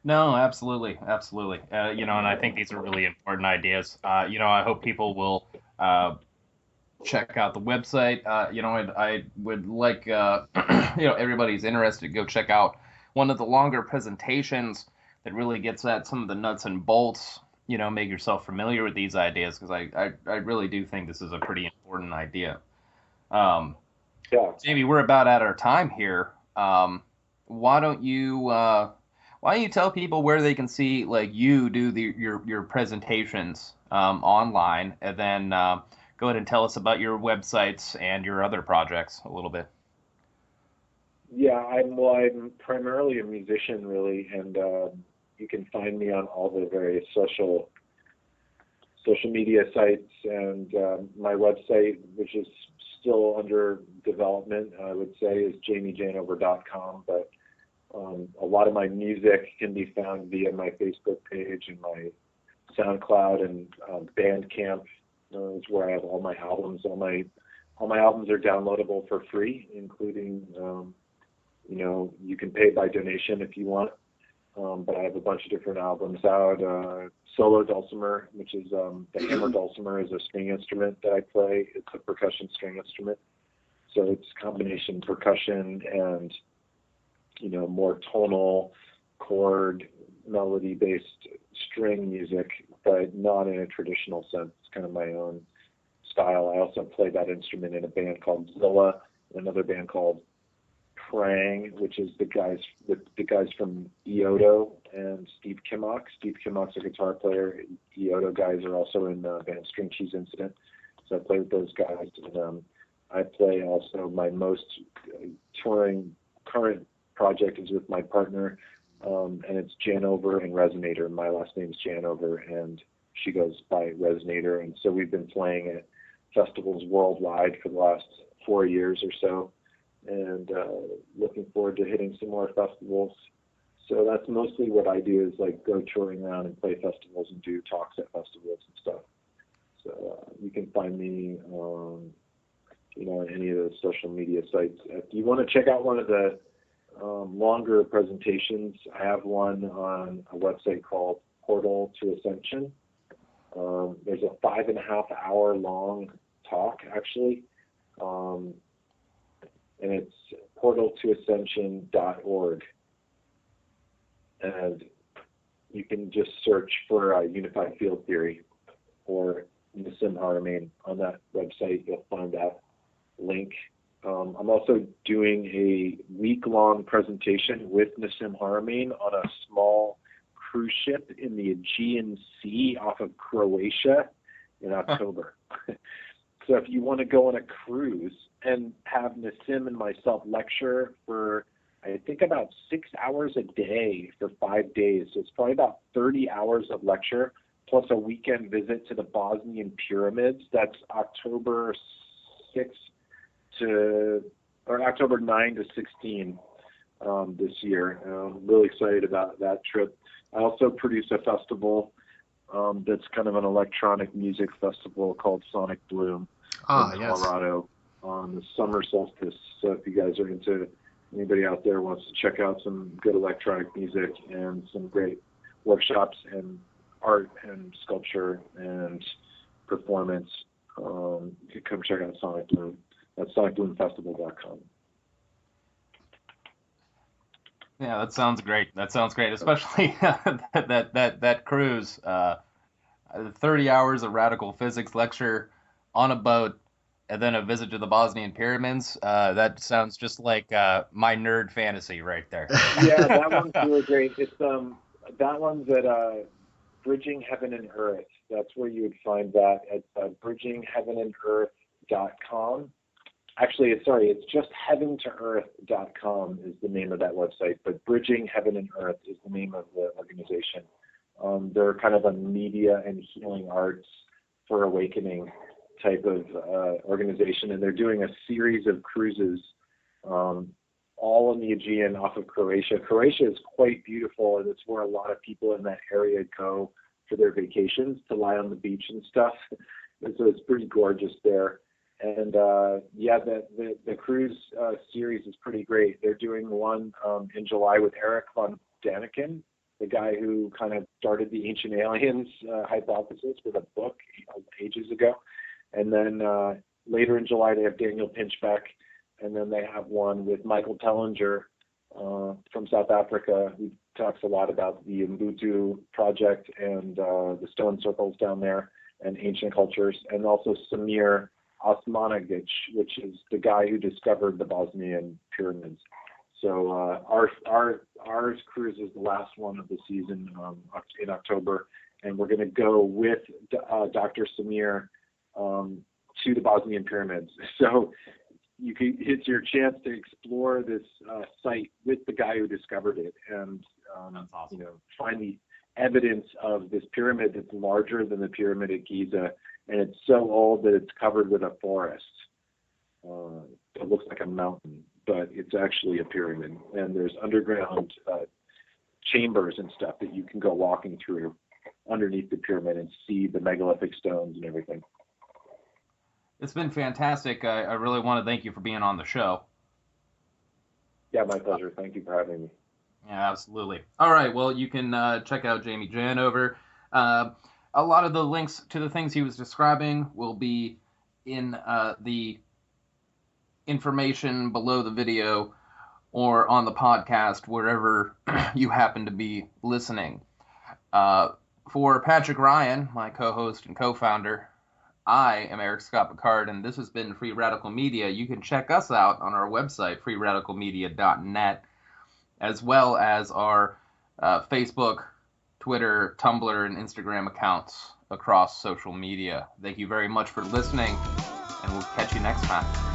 Speaker 1: No, absolutely. And I think these are really important ideas. I hope people will check out the website. I would like, everybody's interested to go check out one of the longer presentations that really gets at some of the nuts and bolts. Make yourself familiar with these ideas, because I really do think this is a pretty important idea.
Speaker 2: Yeah.
Speaker 1: Jamie, we're about at our time here. Why don't you tell people where they can see you do your presentations online, and then go ahead and tell us about your websites and your other projects a little bit.
Speaker 2: Yeah, I'm primarily a musician, really, and you can find me on all the various social media sites, and my website, which is still under development, I would say, is jamiejanover.com. But a lot of my music can be found via my Facebook page and my SoundCloud, and Bandcamp is where I have all my albums. All my albums are downloadable for free, including you can pay by donation if you want. But I have a bunch of different albums out. Solo dulcimer, which is the hammer dulcimer, is a string instrument that I play. It's a percussion string instrument, so it's combination percussion and more tonal, chord, melody-based string music, but not in a traditional sense. It's kind of my own style. I also play that instrument in a band called Zilla, another band called Prang, which is the guys from Iodo and Steve Kimmock. Steve Kimmock's a guitar player. Iodo guys are also in the band String Cheese Incident. So I play with those guys. And I play also, my most touring current project is with my partner, and it's Janover and Resonator. My last name is Janover, and she goes by Resonator. And so we've been playing at festivals worldwide for the last 4 years or so, and looking forward to hitting some more festivals. So that's mostly what I do, is go touring around and play festivals and do talks at festivals and stuff. So you can find me on any of the social media sites. If you want to check out one of the longer presentations, I have one on a website called Portal to Ascension. There's a 5.5 hour long talk, actually. And it's portaltoascension.org. And you can just search for Unified Field Theory or Nassim Haramein on that website. You'll find that link. I'm also doing a week-long presentation with Nassim Haramein on a small cruise ship in the Aegean Sea off of Croatia in October. So if you want to go on a cruise and have Nassim and myself lecture for I think about 6 hours a day for 5 days. So it's probably about 30 hours of lecture plus a weekend visit to the Bosnian pyramids. That's October 9 to 16 this year. I'm really excited about that trip. I also produce a festival that's kind of an electronic music festival called Sonic Bloom in Colorado on the summer solstice. So if you guys are into, anybody out there wants to check out some good electronic music and some great workshops and art and sculpture and performance, you can come check out Sonic Bloom. That's sonicbloomfestival.com.
Speaker 1: Yeah, that sounds great. Especially that cruise. 30 hours of radical physics lecture on a boat, and then a visit to the Bosnian pyramids. That sounds just like my nerd fantasy right there.
Speaker 2: Yeah, that one's really great. It's that one's at Bridging Heaven and Earth. That's where you would find that at bridgingheavenandearth.com. Actually, it's just heaventoearth.com is the name of that website, but Bridging Heaven and Earth is the name of the organization. They're kind of a media and healing arts for awakening type of organization, and they're doing a series of cruises all in the Aegean off of Croatia. Croatia is quite beautiful, and it's where a lot of people in that area go for their vacations to lie on the beach and stuff. And so it's pretty gorgeous there. And the cruise series is pretty great. They're doing one in July with Eric von Daniken, the guy who kind of started the ancient aliens hypothesis with a book ages ago. And then later in July, they have Daniel Pinchbeck. And then they have one with Michael Tellinger from South Africa, who talks a lot about the Ubuntu project and the stone circles down there and ancient cultures. And also Samir Osmanagic, which is the guy who discovered the Bosnian pyramids. So our cruise is the last one of the season in October, and we're going to go with Dr. Samir to the Bosnian pyramids. So it's your chance to explore this site with the guy who discovered it, and
Speaker 1: That's awesome.
Speaker 2: Find the evidence of this pyramid that's larger than the pyramid at Giza, and it's so old that it's covered with a forest. It looks like a mountain, but it's actually a pyramid, and there's underground chambers and stuff that you can go walking through underneath the pyramid and see the megalithic stones and everything.
Speaker 1: It's been fantastic. I really want to thank you for being on the show.
Speaker 2: Yeah, my pleasure. Thank you for having me.
Speaker 1: Yeah, absolutely. All right, well, you can check out Jamie Janover. A lot of the links to the things he was describing will be in the information below the video or on the podcast, wherever you happen to be listening. For Patrick Ryan, my co-host and co-founder, I am Eric Scott Picard, and this has been Free Radical Media. You can check us out on our website, freeradicalmedia.net, as well as our Facebook, Twitter, Tumblr, and Instagram accounts across social media. Thank you very much for listening, and we'll catch you next time.